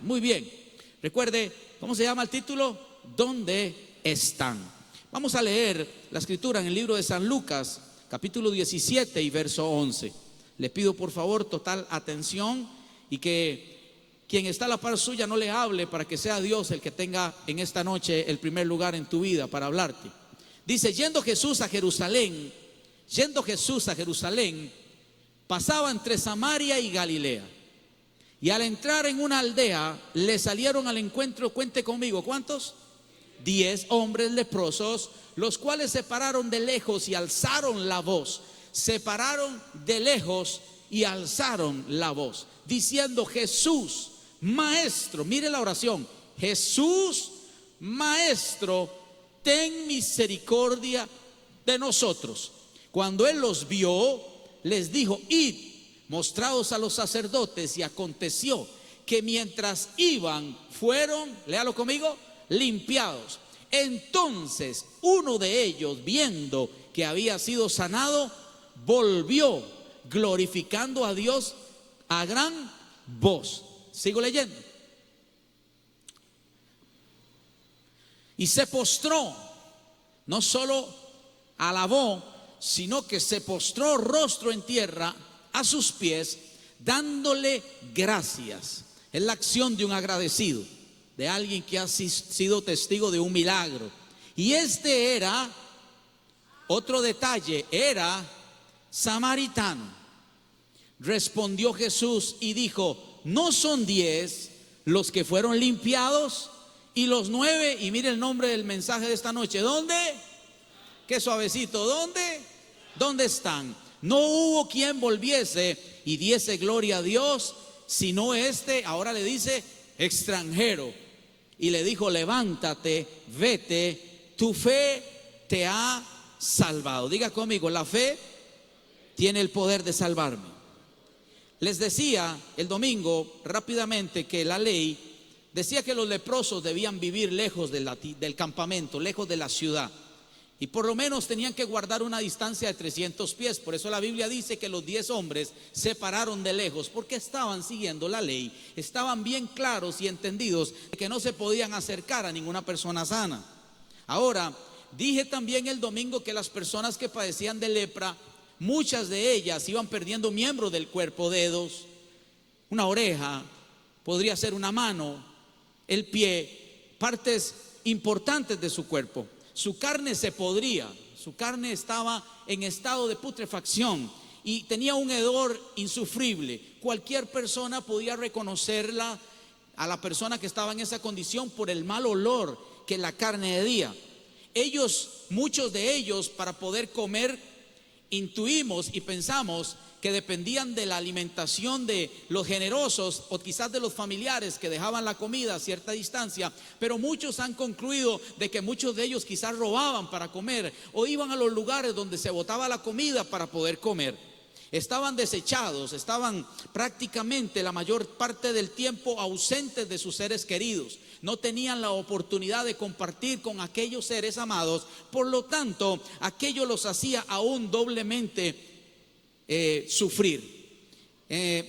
Muy bien. Recuerde, ¿cómo se llama el título? ¿Dónde están? Vamos a leer la escritura en el libro de San Lucas, capítulo 17 y verso 11. Le pido por favor total atención y que quien está a la par suya no le hable, para que sea Dios el que tenga en esta noche el primer lugar en tu vida para hablarte. Dice: yendo Jesús a Jerusalén, pasaba entre Samaria y Galilea. Y al entrar en una aldea, le salieron al encuentro, cuente conmigo, ¿cuántos? 10 hombres leprosos, los cuales se pararon de lejos y alzaron la voz. Se pararon de lejos y alzaron la voz, diciendo: Jesús, Maestro, mire la oración, Jesús, Maestro, ten misericordia de nosotros. Cuando él los vio, les dijo: id, mostraos a los sacerdotes. Y aconteció que mientras iban, fueron, léalo conmigo, limpiados. Entonces uno de ellos, viendo que había sido sanado, volvió glorificando a Dios a gran voz. Sigo leyendo. Y se postró, no solo alabó, sino que se postró rostro en tierra a sus pies, dándole gracias. Es la acción de un agradecido, de alguien que ha sido testigo de un milagro. Y este era, otro detalle, era samaritano. Respondió Jesús y dijo: ¿no son 10 los que fueron limpiados? Y los 9, y mire el nombre del mensaje de esta noche, ¿dónde? Qué suavecito, ¿dónde? ¿Dónde están? No hubo quien volviese y diese gloria a Dios, sino este, ahora le dice, extranjero. Y le dijo: levántate, vete, tu fe te ha salvado. Diga conmigo: la fe tiene el poder de salvarme. Les decía el domingo rápidamente que la ley decía que los leprosos debían vivir lejos del campamento, lejos de la ciudad, y por lo menos tenían que guardar una distancia de 300 pies. Por eso la Biblia dice que los 10 hombres se pararon de lejos, porque estaban siguiendo la ley, estaban bien claros y entendidos de que no se podían acercar a ninguna persona sana. Ahora, dije también el domingo que las personas que padecían de lepra, muchas de ellas iban perdiendo miembros del cuerpo: dedos, una oreja, podría ser una mano, el pie, partes importantes de su cuerpo. Su carne se podría, su carne estaba en estado de putrefacción y tenía un hedor insufrible. Cualquier persona podía reconocerla, a la persona que estaba en esa condición, por el mal olor que la carne hedía. Muchos de ellos, para poder comer, intuimos y pensamos que dependían de la alimentación de los generosos o quizás de los familiares que dejaban la comida a cierta distancia, pero muchos han concluido de que muchos de ellos quizás robaban para comer o iban a los lugares donde se botaba la comida para poder comer. Estaban desechados, estaban prácticamente la mayor parte del tiempo ausentes de sus seres queridos. No tenían la oportunidad de compartir con aquellos seres amados. Por lo tanto, aquello los hacía aún doblemente sufrir.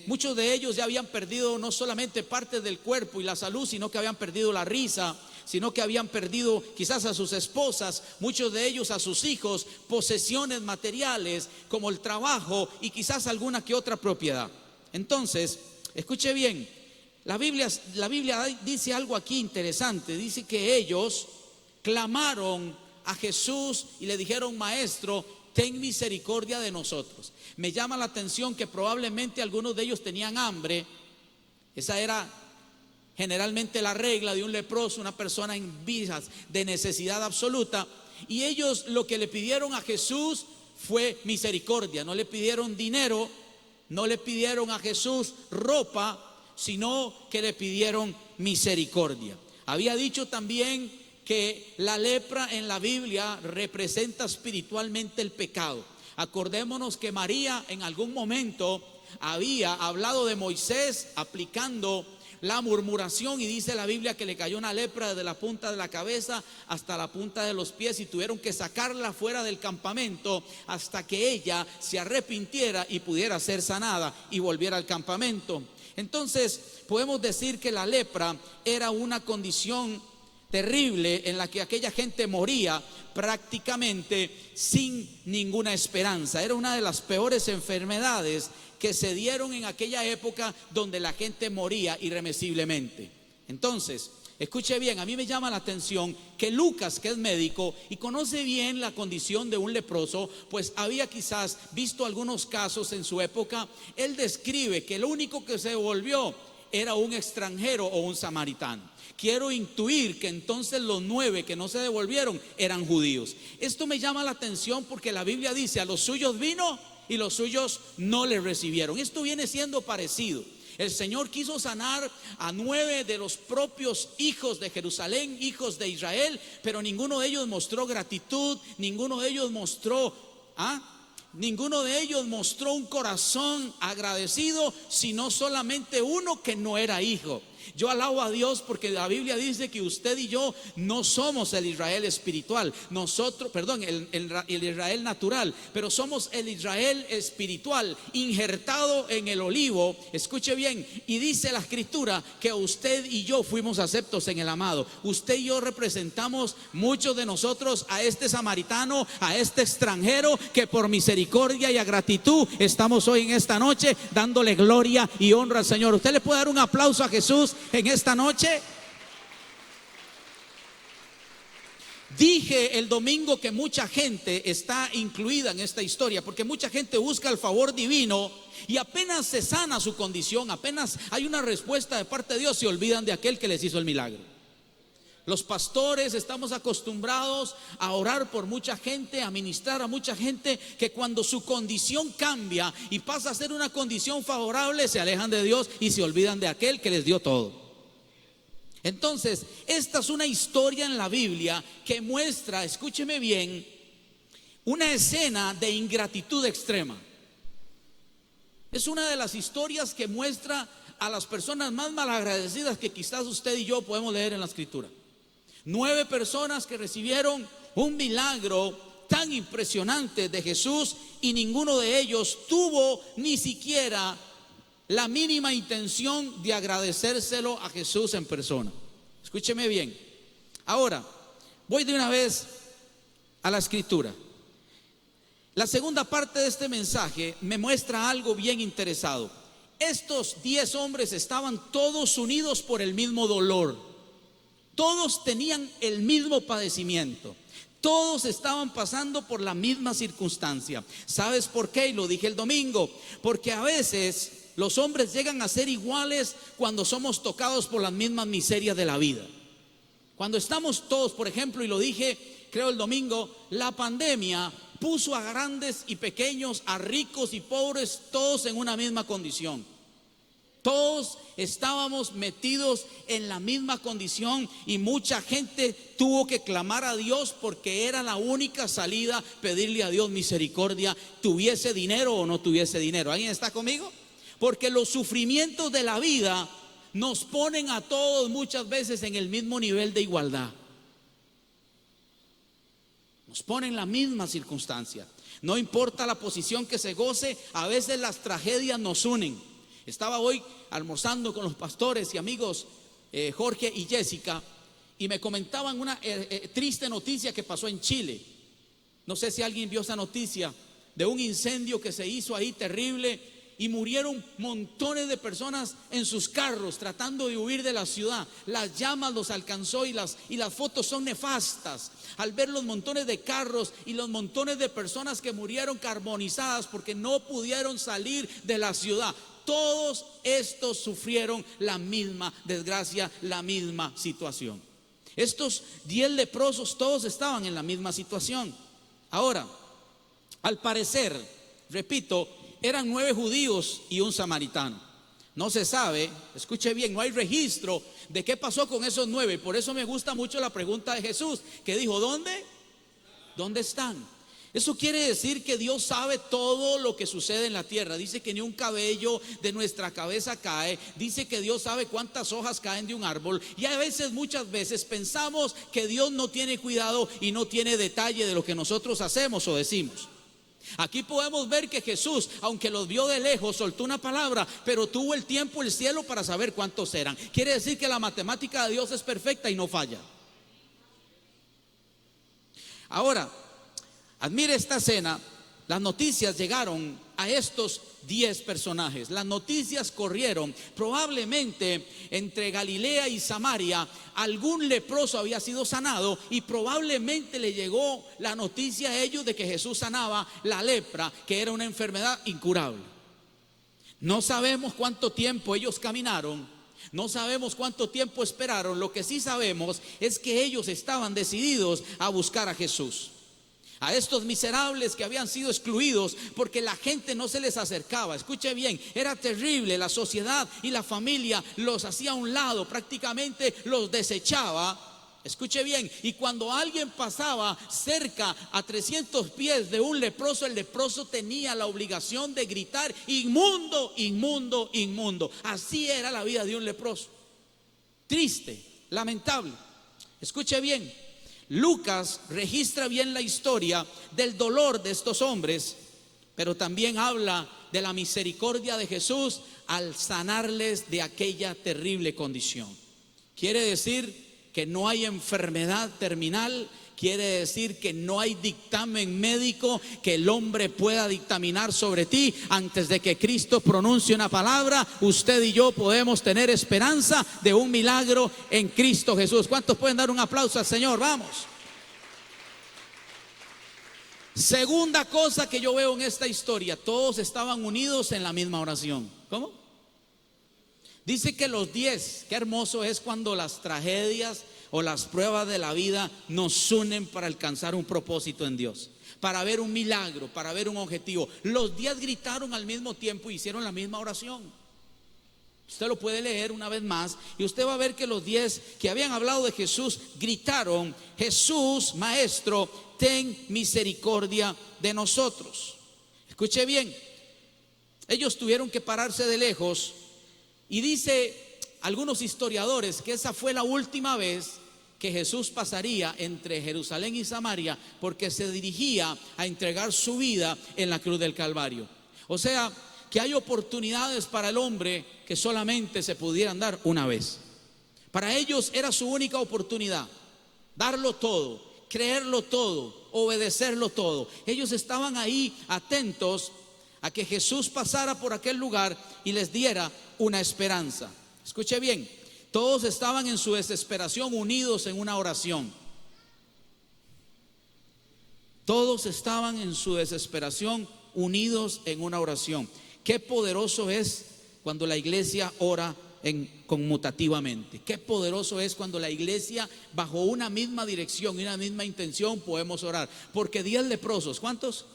Muchos de ellos ya habían perdido no solamente parte del cuerpo y la salud, sino que habían perdido la risa, sino que habían perdido quizás a sus esposas, muchos de ellos a sus hijos, posesiones materiales como el trabajo y quizás alguna que otra propiedad. Entonces, escuche bien, la Biblia dice algo aquí interesante. Dice que ellos clamaron a Jesús y le dijeron: Maestro, ten misericordia de nosotros. Me llama la atención que probablemente algunos de ellos tenían hambre. Esa era generalmente la regla de un leproso, una persona en vías de necesidad absoluta. Y ellos lo que le pidieron a Jesús fue misericordia. No le pidieron dinero, no le pidieron a Jesús ropa, sino que le pidieron misericordia. Había dicho también que la lepra en la Biblia representa espiritualmente el pecado. Acordémonos que María en algún momento había hablado de Moisés aplicando la murmuración, y dice la Biblia que le cayó una lepra desde la punta de la cabeza hasta la punta de los pies, y tuvieron que sacarla fuera del campamento hasta que ella se arrepintiera y pudiera ser sanada y volviera al campamento. Entonces podemos decir que la lepra era una condición terrible en la que aquella gente moría prácticamente sin ninguna esperanza. Era una de las peores enfermedades que se dieron en aquella época, donde la gente moría irremisiblemente. Entonces, escuche bien, a mí me llama la atención que Lucas, que es médico y conoce bien la condición de un leproso, pues había quizás visto algunos casos en su época. Él describe que lo único que se devolvió era un extranjero o un samaritano. Quiero intuir que entonces los 9 que no se devolvieron eran judíos. Esto me llama la atención porque la Biblia dice: a los suyos vino y los suyos no le recibieron. Esto viene siendo parecido. El Señor quiso sanar a 9 de los propios hijos de Jerusalén, hijos de Israel, pero ninguno de ellos mostró gratitud, ninguno de ellos mostró un corazón agradecido, sino solamente uno que no era hijo. Yo alabo a Dios porque la Biblia dice que usted y yo no somos el Israel espiritual, el Israel natural, pero somos el Israel espiritual injertado en el olivo. Escuche bien, y dice la Escritura que usted y yo fuimos aceptos en el amado. Usted y yo representamos, muchos de nosotros, a este samaritano, a este extranjero, que por misericordia y a gratitud estamos hoy en esta noche dándole gloria y honra al Señor. ¿Usted le puede dar un aplauso a Jesús en esta noche? Dije el domingo que mucha gente está incluida en esta historia, porque mucha gente busca el favor divino y apenas se sana su condición, apenas hay una respuesta de parte de Dios, se olvidan de aquel que les hizo el milagro. Los pastores estamos acostumbrados a orar por mucha gente, a ministrar a mucha gente, que cuando su condición cambia y pasa a ser una condición favorable, se alejan de Dios y se olvidan de aquel que les dio todo. Entonces, esta es una historia en la Biblia que muestra, escúcheme bien, una escena de ingratitud extrema. Es una de las historias que muestra a las personas más malagradecidas que quizás usted y yo podemos leer en la Escritura. 9 personas que recibieron un milagro tan impresionante de Jesús, y ninguno de ellos tuvo ni siquiera la mínima intención de agradecérselo a Jesús en persona. Escúcheme bien. Ahora, voy de una vez a la Escritura. La segunda parte de este mensaje me muestra algo bien interesado. Estos 10 hombres estaban todos unidos por el mismo dolor. Todos tenían el mismo padecimiento. Todos estaban pasando por la misma circunstancia. ¿Sabes por qué? Y lo dije el domingo. Porque a veces los hombres llegan a ser iguales cuando somos tocados por las mismas miserias de la vida. Cuando estamos todos, por ejemplo, y lo dije creo el domingo, la pandemia puso a grandes y pequeños, a ricos y pobres, todos en una misma condición. Todos estábamos metidos en la misma condición y mucha gente tuvo que clamar a Dios porque era la única salida, pedirle a Dios misericordia, tuviese dinero o no tuviese dinero. ¿Alguien está conmigo? Porque los sufrimientos de la vida nos ponen a todos muchas veces en el mismo nivel de igualdad. Nos ponen en la misma circunstancia. No importa la posición que se goce, a veces las tragedias nos unen. Estaba hoy almorzando con los pastores y amigos Jorge y Jessica, y me comentaban una triste noticia que pasó en Chile. No sé si alguien vio esa noticia de un incendio que se hizo ahí terrible, y murieron montones de personas en sus carros tratando de huir de la ciudad. Las llamas los alcanzó y las fotos son nefastas al ver los montones de carros y los montones de personas que murieron carbonizadas porque no pudieron salir de la ciudad. Todos estos sufrieron la misma desgracia, la misma situación. Estos 10 leprosos todos estaban en la misma situación. Ahora, al parecer, repito, eran 9 judíos y un samaritano. No se sabe, escuche bien, no hay registro de qué pasó con esos 9. Por eso me gusta mucho la pregunta de Jesús, que dijo: ¿dónde? ¿Dónde están? Eso quiere decir que Dios sabe todo lo que sucede en la tierra. Dice que ni un cabello de nuestra cabeza cae. Dice que Dios sabe cuántas hojas caen de un árbol. Y a veces, muchas veces, pensamos que Dios no tiene cuidado y no tiene detalle de lo que nosotros hacemos o decimos. Aquí podemos ver que Jesús, aunque los vio de lejos, soltó una palabra, pero tuvo el tiempo, el cielo, para saber cuántos eran. Quiere decir que la matemática de Dios es perfecta y no falla. Ahora, admire esta escena. Las noticias llegaron a estos 10 personajes. Las noticias corrieron. Probablemente entre Galilea y Samaria algún leproso había sido sanado, y probablemente le llegó la noticia a ellos de que Jesús sanaba la lepra, que era una enfermedad incurable. No sabemos cuánto tiempo ellos caminaron, no sabemos cuánto tiempo esperaron. Lo que sí sabemos es que ellos estaban decididos a buscar a Jesús. A estos miserables que habían sido excluidos porque la gente no se les acercaba. Escuche bien, era terrible. La sociedad y la familia los hacía a un lado, prácticamente los desechaba. Escuche bien, y cuando alguien pasaba cerca a 300 pies de un leproso, el leproso tenía la obligación de gritar: inmundo, inmundo, inmundo. Así era la vida de un leproso. Triste, lamentable. Escuche bien, Lucas registra bien la historia del dolor de estos hombres, pero también habla de la misericordia de Jesús al sanarles de aquella terrible condición. Quiere decir que no hay enfermedad terminal, quiere decir que no hay dictamen médico que el hombre pueda dictaminar sobre ti. Antes de que Cristo pronuncie una palabra, usted y yo podemos tener esperanza de un milagro en Cristo Jesús. ¿Cuántos pueden dar un aplauso al Señor? Vamos. Segunda cosa que yo veo en esta historia: todos estaban unidos en la misma oración. ¿Cómo? Dice que los 10, qué hermoso es cuando las tragedias o las pruebas de la vida nos unen para alcanzar un propósito en Dios, para ver un milagro, para ver un objetivo. Los 10 gritaron al mismo tiempo y hicieron la misma oración. Usted lo puede leer una vez más y usted va a ver que los 10 que habían hablado de Jesús gritaron: Jesús, Maestro, ten misericordia de nosotros. Escuche bien, ellos tuvieron que pararse de lejos, y dice algunos historiadores que esa fue la última vez que Jesús pasaría entre Jerusalén y Samaria, porque se dirigía a entregar su vida en la cruz del Calvario. O sea, que hay oportunidades para el hombre que solamente se pudieran dar una vez. Para ellos era su única oportunidad: darlo todo, creerlo todo, obedecerlo todo. Ellos estaban ahí atentos a que Jesús pasara por aquel lugar y les diera una esperanza. Escuche bien, todos estaban en su desesperación unidos en una oración. Todos estaban en su desesperación unidos en una oración. Qué poderoso es cuando la iglesia ora conmutativamente. Qué poderoso es cuando la iglesia, bajo una misma dirección y una misma intención, podemos orar. Porque 10 leprosos, ¿cuántos?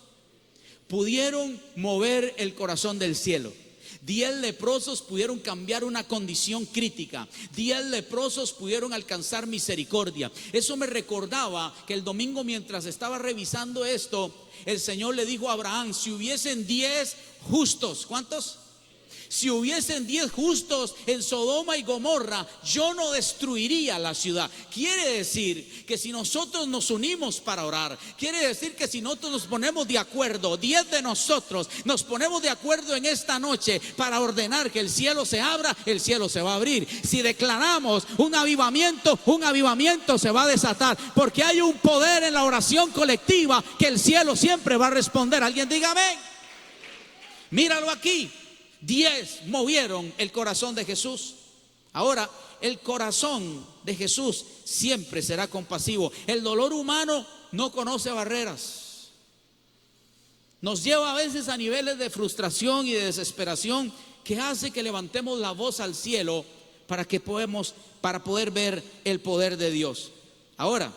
Pudieron mover el corazón del cielo. 10 leprosos pudieron cambiar una condición crítica. 10 leprosos pudieron alcanzar misericordia. Eso me recordaba que el domingo, mientras estaba revisando esto, el Señor le dijo a Abraham: si hubiesen 10 justos, ¿cuántos? Si hubiesen 10 justos en Sodoma y Gomorra, yo no destruiría la ciudad. Quiere decir que si nosotros nos unimos para orar, quiere decir que si nosotros nos ponemos de acuerdo, 10 de nosotros nos ponemos de acuerdo en esta noche para ordenar que el cielo se abra, el cielo se va a abrir. Si declaramos un avivamiento se va a desatar, porque hay un poder en la oración colectiva que el cielo siempre va a responder. Alguien diga amén. Míralo aquí. 10 movieron el corazón de Jesús. Ahora, el corazón de Jesús siempre será compasivo. El dolor humano no conoce barreras. Nos lleva a veces a niveles de frustración y de desesperación que hace que levantemos la voz al cielo para poder ver el poder de Dios. Ahora,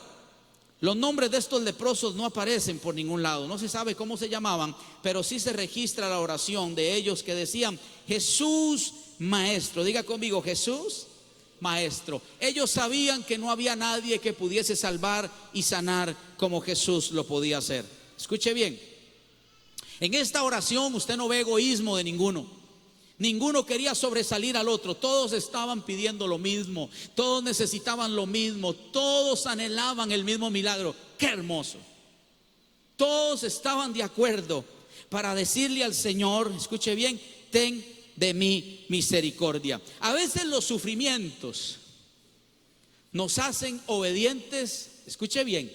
los nombres de estos leprosos no aparecen por ningún lado. No se sabe cómo se llamaban, pero sí se registra la oración de ellos que decían: Jesús, Maestro. Diga conmigo: Jesús, Maestro. Ellos sabían que no había nadie que pudiese salvar y sanar como Jesús lo podía hacer. Escuche bien, en esta oración usted no ve egoísmo de ninguno. Ninguno quería sobresalir al otro. Todos estaban pidiendo lo mismo. Todos necesitaban lo mismo. Todos anhelaban el mismo milagro. ¡Qué hermoso! todos estaban de acuerdo para decirle al Señor, escuche bien, ten de mí misericordia. A veces los sufrimientos nos hacen obedientes, escuche bien,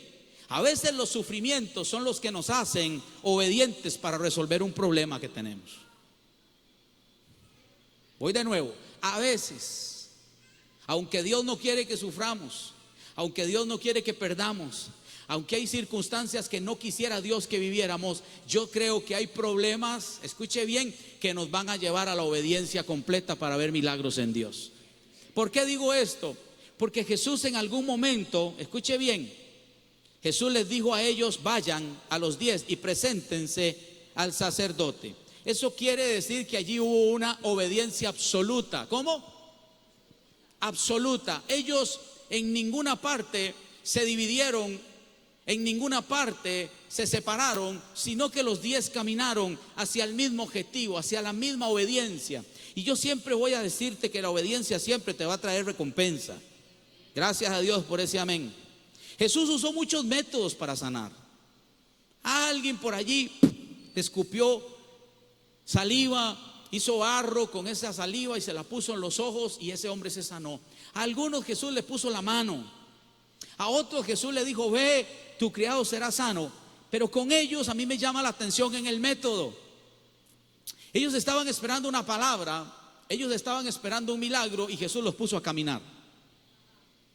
a veces los sufrimientos son los que nos hacen obedientes para resolver un problema que tenemos. Voy de nuevo, a veces, aunque Dios no quiere que suframos, aunque Dios no quiere que perdamos, aunque hay circunstancias que no quisiera Dios que viviéramos, yo creo que hay problemas, escuche bien, que nos van a llevar a la obediencia completa para ver milagros en Dios. ¿Por qué digo esto? Porque Jesús en algún momento, escuche bien, Jesús les dijo a ellos, vayan a los 10 y preséntense al sacerdote. Eso quiere decir que allí hubo una obediencia absoluta. ¿Cómo? Absoluta. Ellos en ninguna parte se dividieron, en ninguna parte se separaron, sino que los 10 caminaron hacia el mismo objetivo, hacia la misma obediencia. Y yo siempre voy a decirte que la obediencia siempre te va a traer recompensa. Gracias a Dios por ese amén. Jesús usó muchos métodos para sanar. Alguien por allí escupió saliva, hizo barro con esa saliva y se la puso en los ojos y ese hombre se sanó. A algunos Jesús le puso la mano, a otros Jesús le dijo, ve, tu criado será sano. Pero con ellos a mí me llama la atención en el método. Ellos estaban esperando una palabra, ellos estaban esperando un milagro y Jesús los puso a caminar.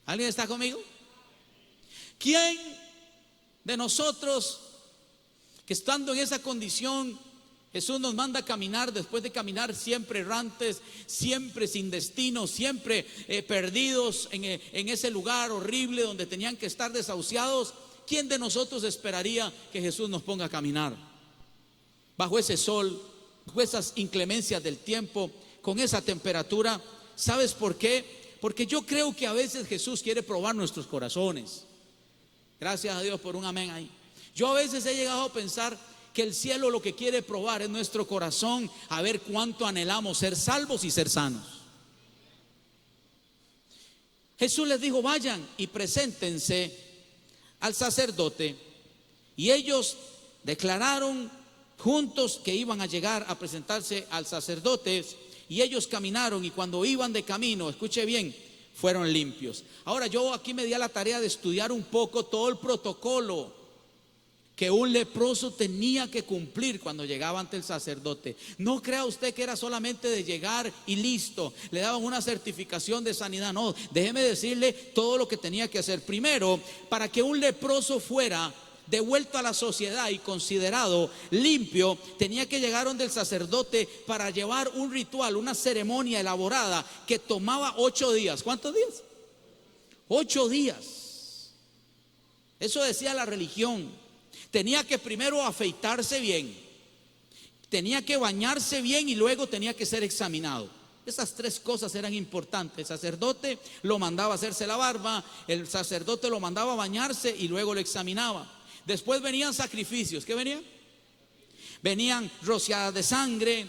¿Alguien está conmigo? ¿Quién de nosotros que estando en esa condición Jesús nos manda a caminar, después de caminar siempre errantes, siempre sin destino, siempre perdidos en ese lugar horrible donde tenían que estar desahuciados? ¿Quién de nosotros esperaría que Jesús nos ponga a caminar bajo ese sol, bajo esas inclemencias del tiempo, con esa temperatura? ¿Sabes por qué? Porque yo creo que a veces Jesús quiere probar nuestros corazones. Gracias a Dios por un amén ahí. Yo a veces he llegado a pensar que el cielo lo que quiere probar es nuestro corazón, a ver cuánto anhelamos ser salvos y ser sanos. Jesús les dijo, vayan y preséntense al sacerdote. Y ellos declararon juntos que iban a llegar a presentarse al sacerdote. Y ellos caminaron, y cuando iban de camino, escuche bien, fueron limpios. Ahora yo aquí me di a la tarea de estudiar un poco todo el protocolo que un leproso tenía que cumplir cuando llegaba ante el sacerdote. No crea usted que era solamente de llegar y listo, le daban una certificación de sanidad. No, déjeme decirle todo lo que tenía que hacer. Primero, para que un leproso fuera devuelto a la sociedad y considerado limpio, tenía que llegar donde el sacerdote para llevar un ritual, una ceremonia elaborada que tomaba 8 días. ¿Cuántos días? 8 días. Eso decía la religión. Tenía que primero afeitarse bien, tenía que bañarse bien y luego tenía que ser examinado. Esas 3 cosas eran importantes. El sacerdote lo mandaba a hacerse la barba, el sacerdote lo mandaba a bañarse y luego lo examinaba. Después venían sacrificios. ¿Qué venían? Venían rociadas de sangre,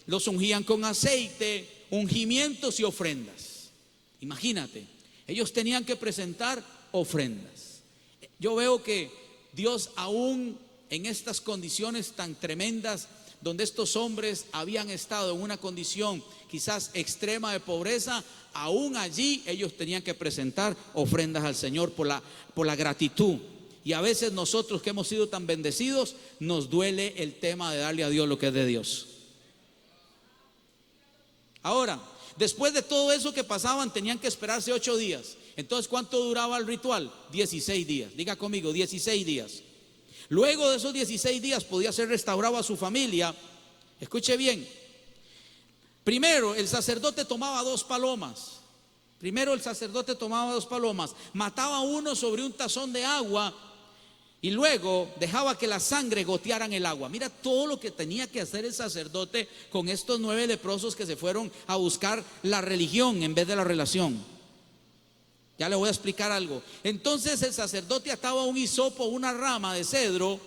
los ungían con aceite, ungimientos y ofrendas. Imagínate, ellos tenían que presentar ofrendas. Yo veo que Dios aún en estas condiciones tan tremendas, donde estos hombres habían estado en una condición quizás extrema de pobreza, aún allí ellos tenían que presentar ofrendas al Señor por la gratitud. Y a veces nosotros que hemos sido tan bendecidos, nos duele el tema de darle a Dios lo que es de Dios. Ahora, después de todo eso que pasaban, tenían que esperarse 8 días. Entonces, ¿cuánto duraba el ritual? 16 días. Diga conmigo, 16 días. Luego de esos 16 días podía ser restaurado a su familia. Escuche bien. Primero, el sacerdote tomaba 2 palomas. Mataba uno sobre un tazón de agua y luego dejaba que la sangre goteara en el agua. Mira todo lo que tenía que hacer el sacerdote con estos 9 leprosos que se fueron a buscar la religión en vez de la relación. Ya le voy a explicar algo. Entonces el sacerdote ataba un hisopo, una rama de cedro,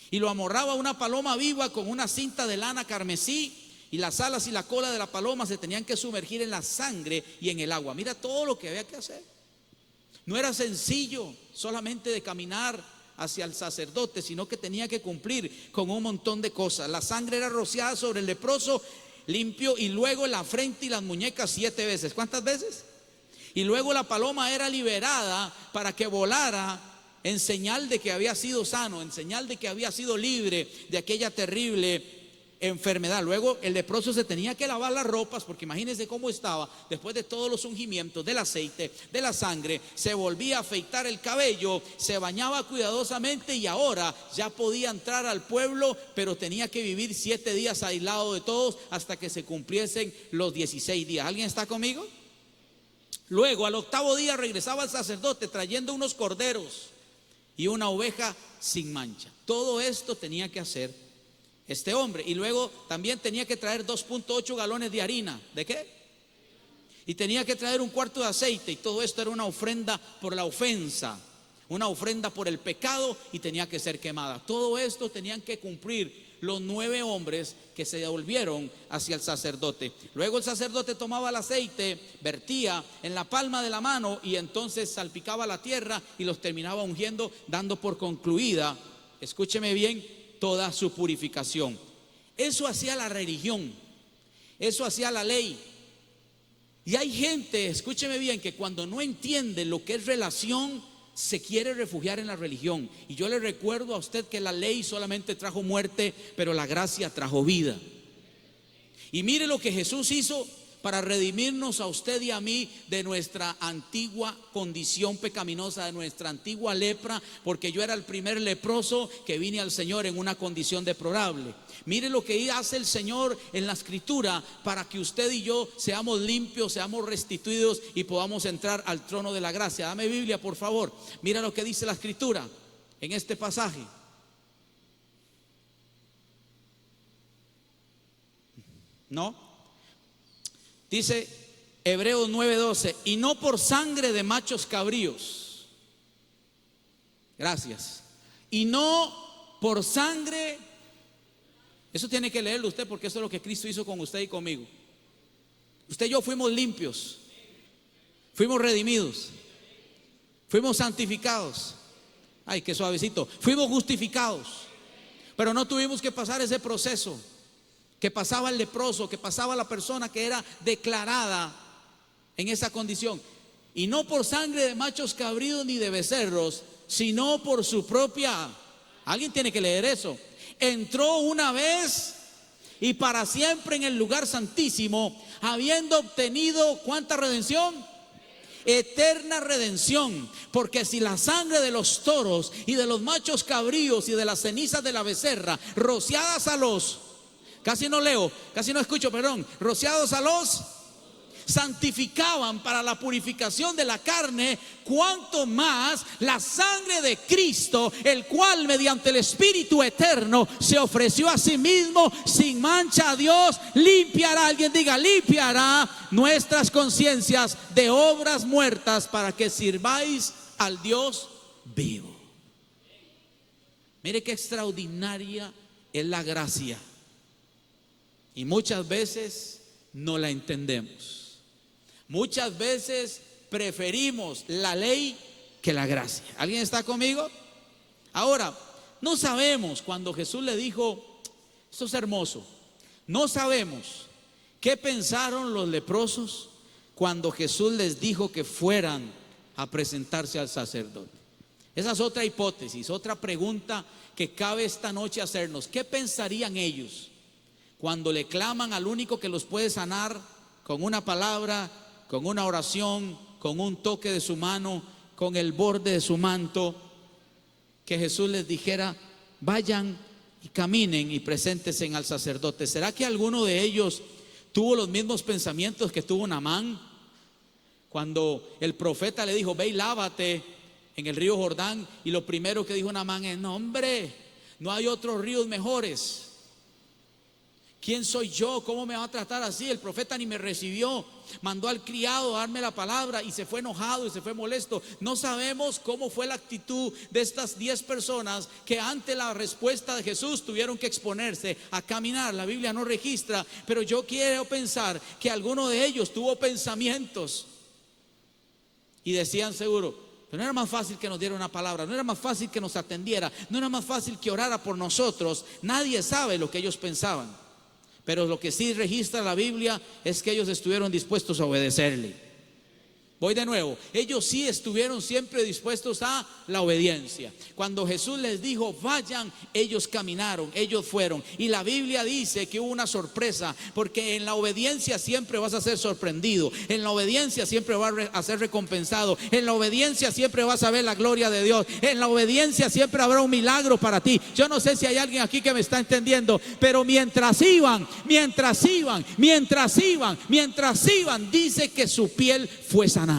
y lo amarraba a una paloma viva con una cinta de lana carmesí, y las alas y la cola de la paloma se tenían que sumergir en la sangre y en el agua. Mira todo lo que había que hacer. No era sencillo solamente de caminar hacia el sacerdote, sino que tenía que cumplir con un montón de cosas. La sangre era rociada sobre el leproso limpio y luego en la frente y las muñecas 7 veces. ¿Cuántas veces? Y luego la paloma era liberada para que volara en señal de que había sido sano, en señal de que había sido libre de aquella terrible enfermedad. Luego el leproso se tenía que lavar las ropas, porque imagínense cómo estaba después de todos los ungimientos, del aceite, de la sangre. Se volvía a afeitar el cabello, se bañaba cuidadosamente y ahora ya podía entrar al pueblo, pero tenía que vivir 7 días aislado de todos hasta que se cumpliesen los 16 días. ¿Alguien está conmigo? Luego al 8º día regresaba el sacerdote trayendo unos corderos y una oveja sin mancha. Todo esto tenía que hacer este hombre. Y luego también tenía que traer 2.8 galones de harina. ¿De qué? Y tenía que traer 1/4 de aceite. Y todo esto era una ofrenda por la ofensa, una ofrenda por el pecado, y tenía que ser quemada. Todo esto tenían que cumplir los 9 hombres que se devolvieron hacia el sacerdote. Luego el sacerdote tomaba el aceite, vertía en la palma de la mano y entonces salpicaba la tierra y los terminaba ungiendo, dando por concluida, escúcheme bien, toda su purificación. Eso hacía la religión, eso hacía la ley. Y hay gente, escúcheme bien, que cuando no entiende lo que es relación, se quiere refugiar en la religión. Y yo le recuerdo a usted que la ley solamente trajo muerte, pero la gracia trajo vida. Y mire lo que Jesús hizo para redimirnos a usted y a mí de nuestra antigua condición pecaminosa, de nuestra antigua lepra, porque yo era el primer leproso que vine al Señor en una condición deplorable. Mire lo que hace el Señor en la Escritura para que usted y yo seamos limpios, seamos restituidos y podamos entrar al trono de la gracia. Dame Biblia, por favor. Mira lo que dice la Escritura en este pasaje. ¿No? Dice Hebreos 9:12, y no por sangre de machos cabríos. Gracias. Y no por sangre. Eso tiene que leerlo usted, porque eso es lo que Cristo hizo con usted y conmigo. Usted y yo fuimos limpios, fuimos redimidos, fuimos santificados. Ay, qué suavecito. Fuimos justificados, pero no tuvimos que pasar ese proceso que pasaba el leproso, que pasaba la persona que era declarada en esa condición. Y no por sangre de machos cabríos ni de becerros, sino por su propia. Alguien tiene que leer eso. Entró una vez y para siempre en el lugar santísimo, habiendo obtenido ¿cuánta redención? Eterna redención. Porque si la sangre de los toros y de los machos cabríos y de las cenizas de la becerra rociadas a los, casi no leo, casi no escucho, perdón, rociados a los santificaban para la purificación de la carne, cuanto más la sangre de Cristo, el cual mediante el Espíritu eterno se ofreció a sí mismo sin mancha a Dios, limpiará, alguien diga, limpiará nuestras conciencias de obras muertas para que sirváis al Dios vivo. Mire qué extraordinaria es la gracia. Y muchas veces no la entendemos. Muchas veces preferimos la ley que la gracia. ¿Alguien está conmigo? Ahora, no sabemos cuando Jesús le dijo, esto es hermoso, no sabemos qué pensaron los leprosos cuando Jesús les dijo que fueran a presentarse al sacerdote. Esa es otra hipótesis, otra pregunta que cabe esta noche hacernos. ¿Qué pensarían ellos cuando le claman al único que los puede sanar con una palabra, con una oración, con un toque de su mano, con el borde de su manto? Que Jesús les dijera, vayan y caminen y preséntense al sacerdote. ¿Será que alguno de ellos tuvo los mismos pensamientos que tuvo Naamán? Cuando el profeta le dijo, ve y lávate en el río Jordán, y lo primero que dijo Naamán es, no hombre, no hay otros ríos mejores. ¿Quién soy yo? ¿Cómo me va a tratar así? El profeta ni me recibió. Mandó al criado a darme la palabra y se fue enojado y se fue molesto. No sabemos cómo fue la actitud de estas 10 personas que ante la respuesta de Jesús tuvieron que exponerse a caminar. La Biblia no registra, pero yo quiero pensar que alguno de ellos tuvo pensamientos y decían seguro, Pero no era más fácil que nos diera una palabra, no era más fácil que nos atendiera, no era más fácil que orara por nosotros. Nadie sabe lo que ellos pensaban. Pero lo que sí registra la Biblia es que ellos estuvieron dispuestos a obedecerle. Voy de nuevo, ellos sí estuvieron siempre dispuestos a la obediencia. Cuando Jesús les dijo vayan, ellos caminaron, ellos fueron. Y la Biblia dice que hubo una sorpresa, porque en la obediencia siempre vas a ser sorprendido, en la obediencia siempre vas a ser recompensado, en la obediencia siempre vas a ver la gloria de Dios, en la obediencia siempre habrá un milagro para ti. Yo no sé si hay alguien aquí que me está entendiendo, pero mientras iban, dice que su piel fue sanada.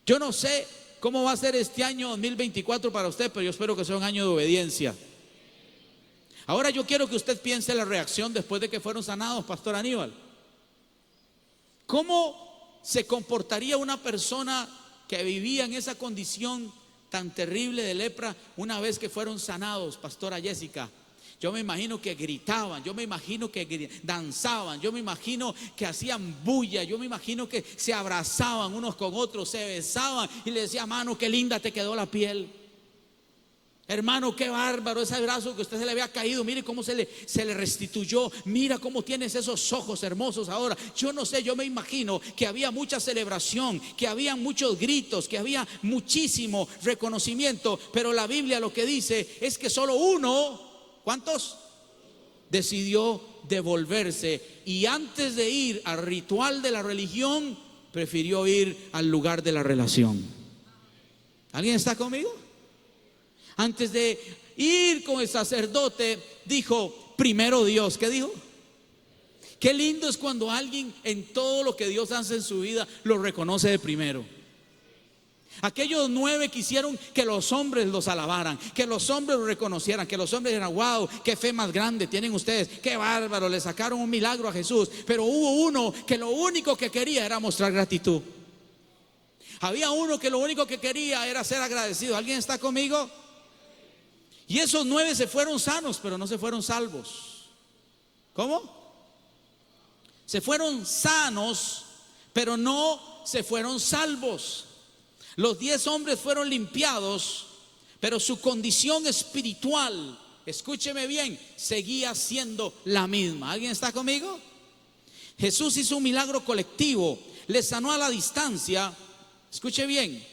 Yo no sé cómo va a ser este año 2024 para usted, pero yo espero que sea un año de obediencia. Ahora yo quiero que usted piense la reacción después de que fueron sanados, Pastor Aníbal. ¿Cómo se comportaría una persona que vivía en esa condición tan terrible de lepra una vez que fueron sanados, Pastora Jessica? Yo me imagino que gritaban, yo me imagino que danzaban, yo me imagino que hacían bulla, yo me imagino que se abrazaban unos con otros, se besaban y le decía, mano, qué linda te quedó la piel. Hermano, qué bárbaro ese brazo que usted se le había caído, mire cómo se le restituyó, mira cómo tienes esos ojos hermosos ahora. Yo no sé, yo me imagino que había mucha celebración, que había muchos gritos, que había muchísimo reconocimiento, pero la Biblia lo que dice es que solo uno, ¿cuántos? Decidió devolverse, y antes de ir al ritual de la religión, prefirió ir al lugar de la relación. ¿Alguien está conmigo? Antes de ir con el sacerdote, dijo, primero Dios. ¿Qué dijo? Qué lindo es cuando alguien en todo lo que Dios hace en su vida lo reconoce de primero. Aquellos 9 quisieron que los hombres los alabaran, que los hombres lo reconocieran, que los hombres dijeran, wow, qué fe más grande tienen ustedes, qué bárbaro, le sacaron un milagro a Jesús. Pero hubo uno que lo único que quería era mostrar gratitud. Había uno que lo único que quería era ser agradecido. ¿Alguien está conmigo? Y esos 9 se fueron sanos, pero no se fueron salvos. ¿Cómo? Se fueron sanos, pero no se fueron salvos. Los 10 hombres fueron limpiados, pero su condición espiritual, escúcheme bien, seguía siendo la misma. ¿Alguien está conmigo? Jesús hizo un milagro colectivo, les sanó a la distancia. Escuche bien,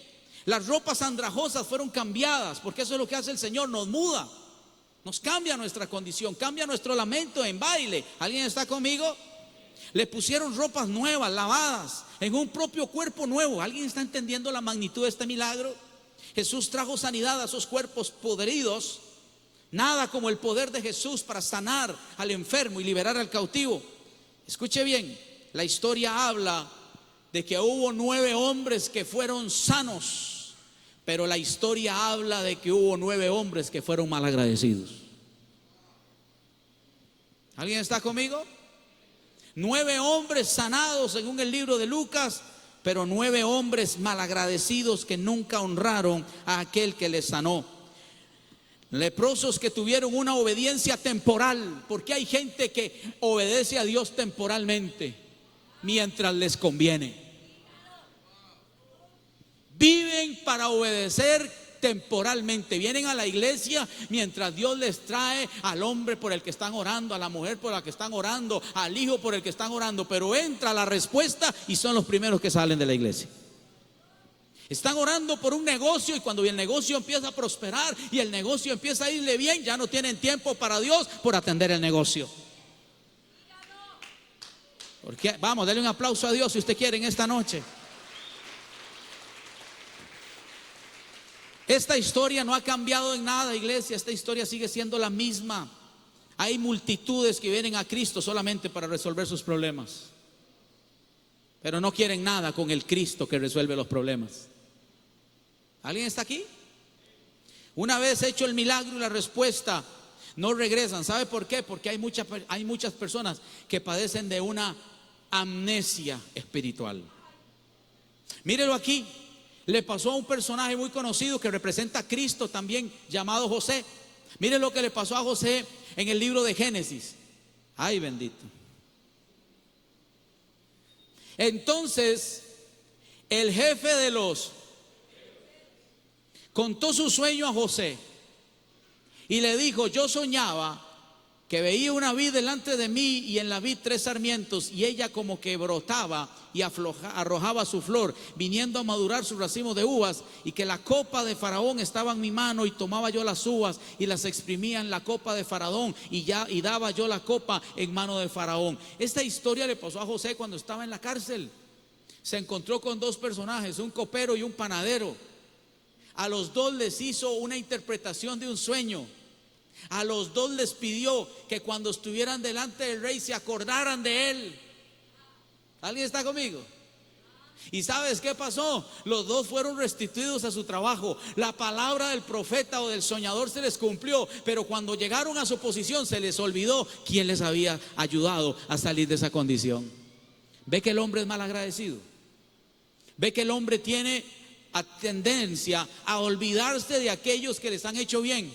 las ropas andrajosas fueron cambiadas, porque eso es lo que hace el Señor, nos muda, nos cambia nuestra condición, cambia nuestro lamento en baile. ¿Alguien está conmigo? Le pusieron ropas nuevas, lavadas, en un propio cuerpo nuevo. ¿Alguien está entendiendo la magnitud de este milagro? Jesús trajo sanidad a esos cuerpos podridos. Nada como el poder de Jesús para sanar al enfermo y liberar al cautivo. Escuche bien, la historia habla de que hubo 9 hombres que fueron sanos, pero la historia habla de que hubo 9 hombres que fueron malagradecidos. ¿Alguien está conmigo? 9 hombres sanados según el libro de Lucas, pero 9 hombres malagradecidos que nunca honraron a aquel que les sanó. Leprosos que tuvieron una obediencia temporal, porque hay gente que obedece a Dios temporalmente mientras les conviene. Viven para obedecer temporalmente, vienen a la iglesia mientras Dios les trae al hombre por el que están orando, a la mujer por la que están orando, al hijo por el que están orando, pero entra la respuesta y son los primeros que salen de la iglesia. Están orando por un negocio y cuando el negocio empieza a prosperar y el negocio empieza a irle bien, ya no tienen tiempo para Dios por atender el negocio. Porque, vamos, denle un aplauso a Dios si usted quiere en esta noche. Esta historia no ha cambiado en nada, iglesia. Esta historia sigue siendo la misma. Hay multitudes que vienen a Cristo solamente para resolver sus problemas, pero no quieren nada con el Cristo que resuelve los problemas. ¿Alguien está aquí? Una vez hecho el milagro y la respuesta, no regresan. ¿Sabe por qué? Porque hay muchas personas que padecen de una amnesia espiritual. Mírelo aquí. Le pasó a un personaje muy conocido que representa a Cristo también, llamado José. Mire lo que le pasó a José en el libro de Génesis. Ay, bendito. Entonces el jefe de los, contó su sueño a José y le dijo: yo soñaba que veía una vid delante de mí y en la vid 3 sarmientos, y ella como que brotaba y arrojaba su flor, viniendo a madurar su racimo de uvas, y que la copa de Faraón estaba en mi mano, y tomaba yo las uvas y las exprimía en la copa de Faraón, y daba yo la copa en mano de Faraón. Esta historia le pasó a José cuando estaba en la cárcel. Se encontró con 2 personajes, un copero y un panadero. A los 2 les hizo una interpretación de un sueño. A los 2 les pidió que cuando estuvieran delante del rey se acordaran de él. ¿Alguien está conmigo? ¿Y sabes qué pasó? Los 2 fueron restituidos a su trabajo. La palabra del profeta o del soñador se les cumplió, pero cuando llegaron a su posición se les olvidó quién les había ayudado a salir de esa condición. ¿Ve que el hombre es mal agradecido? ¿Ve que el hombre tiene tendencia a olvidarse de aquellos que les han hecho bien?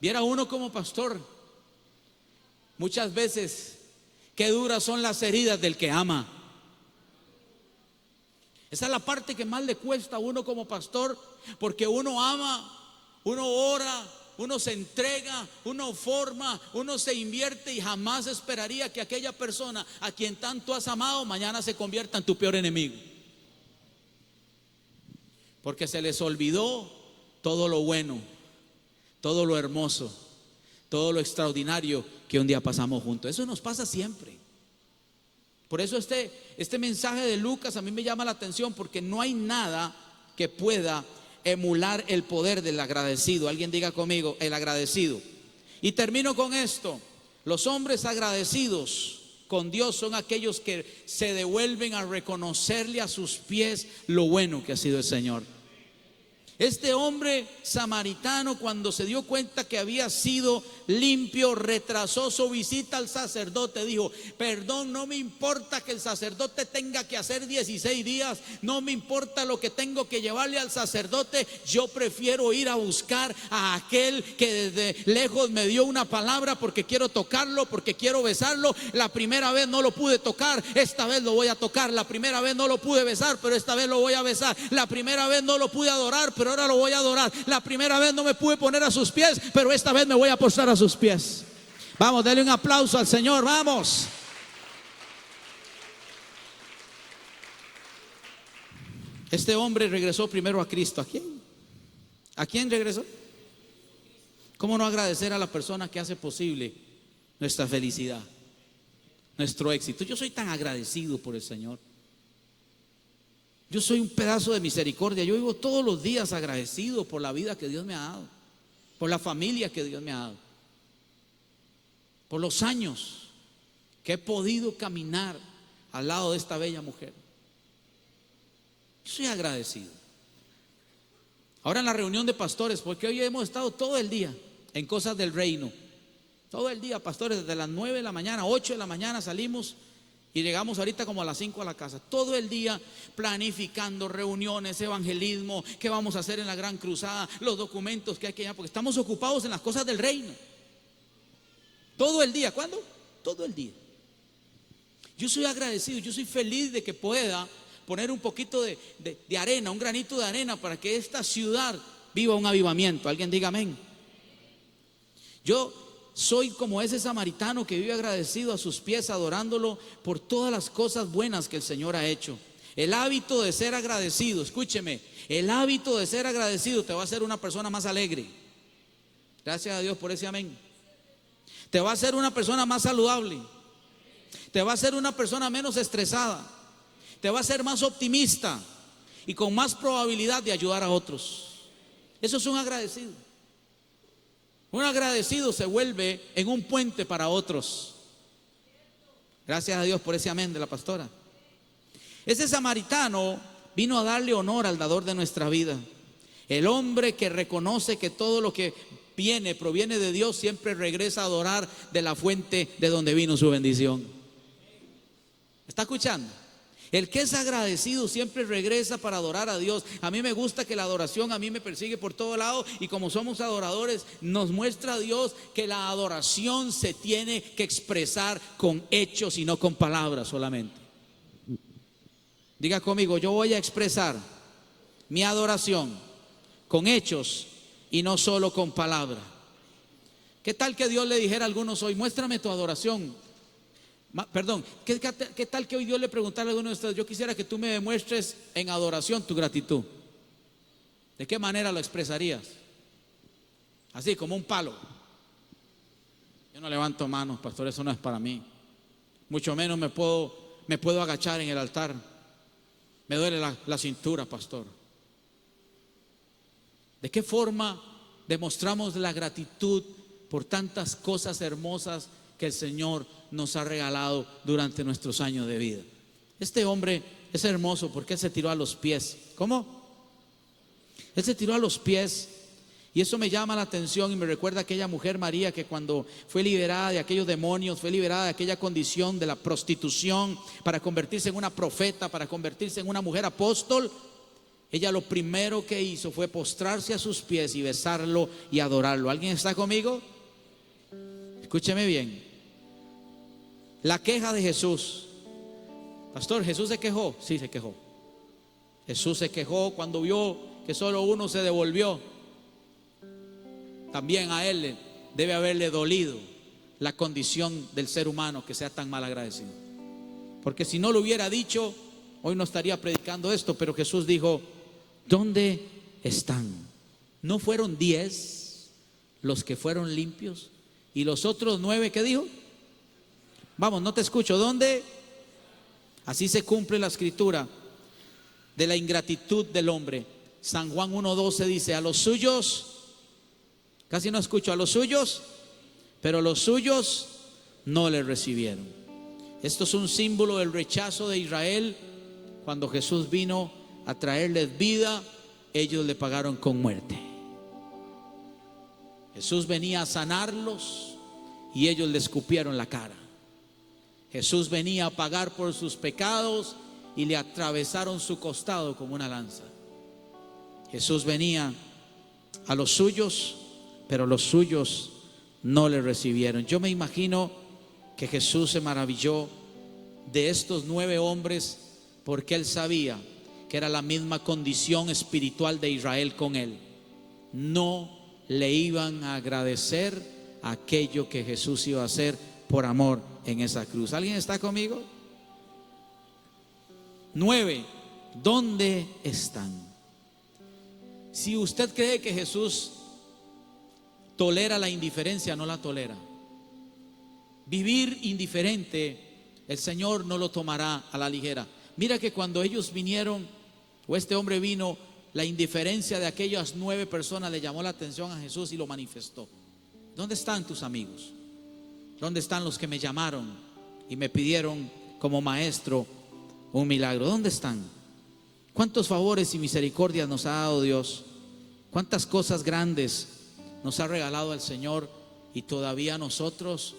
Viera uno como pastor, muchas veces qué duras son las heridas del que ama. Esa es la parte que más le cuesta a uno como pastor, porque uno ama, uno ora, uno se entrega, uno forma, uno se invierte, y jamás esperaría que aquella persona a quien tanto has amado mañana se convierta en tu peor enemigo, porque se les olvidó todo lo bueno, todo lo hermoso, todo lo extraordinario que un día pasamos juntos. Eso nos pasa siempre. Por eso este mensaje de Lucas a mí me llama la atención, porque no hay nada que pueda emular el poder del agradecido. Alguien diga conmigo: el agradecido. Y termino con esto: los hombres agradecidos con Dios son aquellos que se devuelven a reconocerle a sus pies lo bueno que ha sido el Señor. Este hombre samaritano, cuando se dio cuenta que había sido limpio, retrasó su visita al sacerdote. Dijo: perdón, no me importa que el sacerdote tenga que hacer 16 días, no me importa lo que tengo que llevarle al sacerdote. Yo prefiero ir a buscar a aquel que desde lejos me dio una palabra, porque quiero tocarlo, porque quiero besarlo. La primera vez no lo pude tocar, esta vez lo voy a tocar. La primera vez no lo pude besar, pero esta vez lo voy a besar. La primera vez no lo pude adorar, pero ahora lo voy a adorar. La primera vez no me pude poner a sus pies, pero esta vez me voy a postrar a sus pies. Vamos, denle un aplauso al Señor, vamos. Este hombre regresó primero a Cristo. ¿A quién? ¿A quién regresó? ¿Cómo no agradecer a la persona que hace posible nuestra felicidad, nuestro éxito? Yo soy tan agradecido por el Señor. Yo soy un pedazo de misericordia. Yo vivo todos los días agradecido por la vida que Dios me ha dado, por la familia que Dios me ha dado, por los años que he podido caminar al lado de esta bella mujer. Yo soy agradecido. Ahora en la reunión de pastores, porque hoy hemos estado todo el día en cosas del reino. Todo el día, pastores, desde las 9 de la mañana, 8 de la mañana salimos y llegamos ahorita como a las 5 a la casa. Todo el día planificando reuniones, evangelismo, qué vamos a hacer en la gran cruzada, los documentos que hay que llevar, porque estamos ocupados en las cosas del reino. Todo el día. ¿Cuándo? Todo el día. Yo soy agradecido, yo soy feliz de que pueda poner un poquito de arena, un granito de arena, para que esta ciudad viva un avivamiento. Alguien diga amén. Yo soy como ese samaritano que vive agradecido a sus pies, adorándolo por todas las cosas buenas que el Señor ha hecho. El hábito de ser agradecido, escúcheme, el hábito de ser agradecido te va a hacer una persona más alegre. Gracias a Dios por ese amén. Te va a hacer una persona más saludable. Te va a hacer una persona menos estresada. Te va a hacer más optimista y con más probabilidad de ayudar a otros. Eso es un agradecido. Un agradecido se vuelve en un puente para otros. Gracias a Dios por ese amén de la pastora. Ese samaritano vino a darle honor al dador de nuestra vida. El hombre que reconoce que todo lo que proviene de Dios, siempre regresa a adorar de la fuente de donde vino su bendición. ¿Está escuchando? El que es agradecido siempre regresa para adorar a Dios. A mí me gusta que la adoración a mí me persigue por todo lado, y como somos adoradores nos muestra a Dios que la adoración se tiene que expresar con hechos y no con palabras solamente. Diga conmigo, yo voy a expresar mi adoración con hechos y no solo con palabra. ¿Qué tal que Dios le dijera a algunos hoy, muéstrame tu adoración? Perdón, ¿qué tal que hoy Dios le preguntara a alguno de ustedes, yo quisiera que tú me demuestres en adoración tu gratitud? ¿De qué manera lo expresarías? Así, como un palo. Yo no levanto manos, pastor, eso no es para mí. Mucho menos me puedo agachar en el altar. Me duele la cintura, pastor. ¿De qué forma demostramos la gratitud por tantas cosas hermosas que el Señor nos ha regalado durante nuestros años de vida? Este hombre es hermoso porque él se tiró a los pies. ¿Cómo? Él se tiró a los pies. Y eso me llama la atención y me recuerda a aquella mujer María que cuando fue liberada de aquellos demonios, fue liberada de aquella condición de la prostitución para convertirse en una profeta, para convertirse en una mujer apóstol. Ella lo primero que hizo fue postrarse a sus pies y besarlo y adorarlo. ¿Alguien está conmigo? Escúcheme bien. La queja de Jesús. Pastor, ¿Jesús se quejó? Sí, se quejó. Jesús se quejó cuando vio que solo uno se devolvió. También a él debe haberle dolido la condición del ser humano que sea tan mal agradecido. Porque si no lo hubiera dicho, hoy no estaría predicando esto. Pero Jesús dijo, ¿dónde están? ¿No fueron 10 los que fueron limpios? ¿Y los otros 9 qué dijo? Vamos, no te escucho. ¿Dónde? Así se cumple la escritura de la ingratitud del hombre. San Juan 1:12 dice, a los suyos, casi no escucho, a los suyos, pero los suyos no le recibieron. Esto es un símbolo del rechazo de Israel. Cuando Jesús vino a traerles vida, ellos le pagaron con muerte. Jesús venía a sanarlos y ellos le escupieron la cara. Jesús venía a pagar por sus pecados y le atravesaron su costado como una lanza. Jesús venía a los suyos, pero los suyos no le recibieron. Yo me imagino que Jesús se maravilló de estos 9 hombres porque él sabía que era la misma condición espiritual de Israel con él. No le iban a agradecer aquello que Jesús iba a hacer por amor en esa cruz. ¿Alguien está conmigo? 9. ¿Dónde están? Si usted cree que Jesús tolera la indiferencia, no la tolera. Vivir indiferente, el Señor no lo tomará a la ligera. Mira que cuando ellos vinieron, o este hombre vino, la indiferencia de aquellas 9 personas le llamó la atención a Jesús y lo manifestó. ¿Dónde están tus amigos? ¿Dónde están los que me llamaron y me pidieron como maestro un milagro? ¿Dónde están? ¿Cuántos favores y misericordias nos ha dado Dios? ¿Cuántas cosas grandes nos ha regalado el Señor? Y todavía nosotros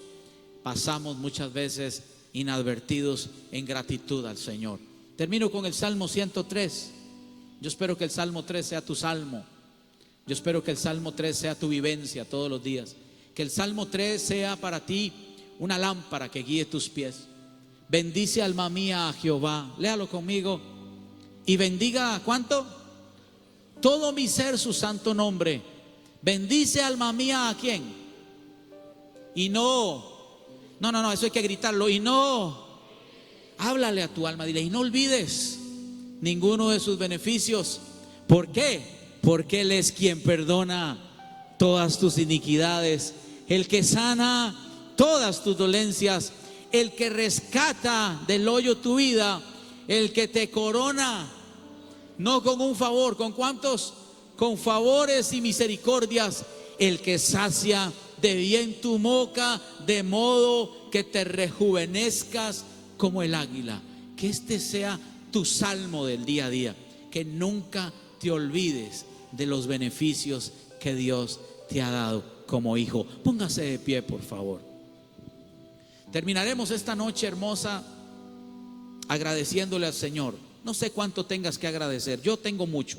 pasamos muchas veces inadvertidos en gratitud al Señor. Termino con el Salmo 103. Yo espero que el Salmo 3 sea tu salmo. Yo espero que el Salmo 3 sea tu vivencia todos los días. Que el Salmo 3 sea para ti una lámpara que guíe tus pies. Bendice alma mía a Jehová. Léalo conmigo. Y bendiga, ¿cuánto? Todo mi ser su santo nombre. Bendice alma mía a quién. Y no, eso hay que gritarlo. Y no, háblale a tu alma, dile, y no olvides ninguno de sus beneficios. ¿Por qué? Porque Él es quien perdona todas tus iniquidades, el que sana todas tus dolencias, el que rescata del hoyo tu vida, el que te corona, no con un favor, ¿con cuántos? Con favores y misericordias, el que sacia de bien tu boca, de modo que te rejuvenezcas como el águila. Que este sea tu salmo del día a día, que nunca te olvides de los beneficios que Dios te ha dado como hijo. Póngase de pie, por favor. Terminaremos esta noche hermosa agradeciéndole al Señor. No sé cuánto tengas que agradecer, yo tengo mucho.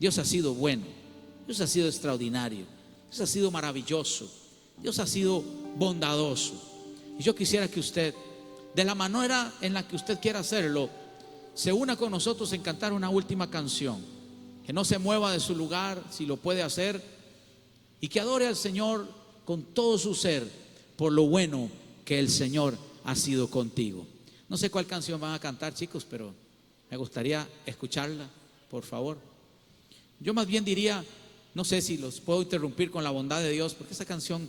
Dios ha sido bueno, Dios ha sido extraordinario, Dios ha sido maravilloso, Dios ha sido bondadoso. Y yo quisiera que usted, de la manera en la que usted quiera hacerlo, se una con nosotros en cantar una última canción. Que no se mueva de su lugar, si lo puede hacer, y que adore al Señor con todo su ser por lo bueno que el Señor ha sido contigo. No sé cuál canción van a cantar, chicos, pero me gustaría escucharla, por favor. Yo más bien diría, no sé si los puedo interrumpir con la bondad de Dios, porque esa canción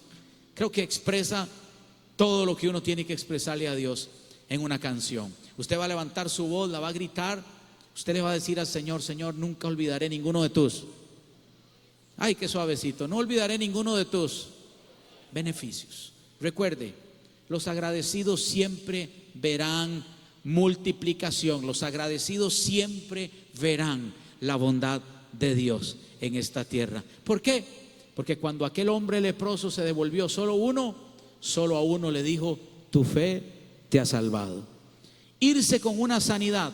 creo que expresa todo lo que uno tiene que expresarle a Dios en una canción. Usted va a levantar su voz, la va a gritar, usted le va a decir al Señor: Señor, nunca olvidaré ninguno de tus, ay, qué suavecito, no olvidaré ninguno de tus beneficios. Recuerde, los agradecidos siempre verán multiplicación, los agradecidos siempre verán la bondad de Dios en esta tierra. ¿Por qué? Porque cuando aquel hombre leproso se devolvió, solo a uno le dijo: tu fe te ha salvado. Irse con una sanidad,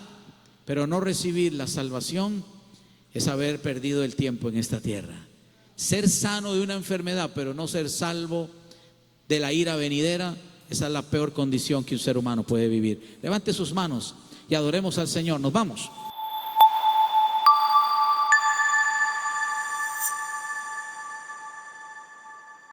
pero no recibir la salvación, es haber perdido el tiempo en esta tierra. Ser sano de una enfermedad, pero no ser salvo de la ira venidera, esa es la peor condición que un ser humano puede vivir. Levante sus manos y adoremos al Señor. Nos vamos.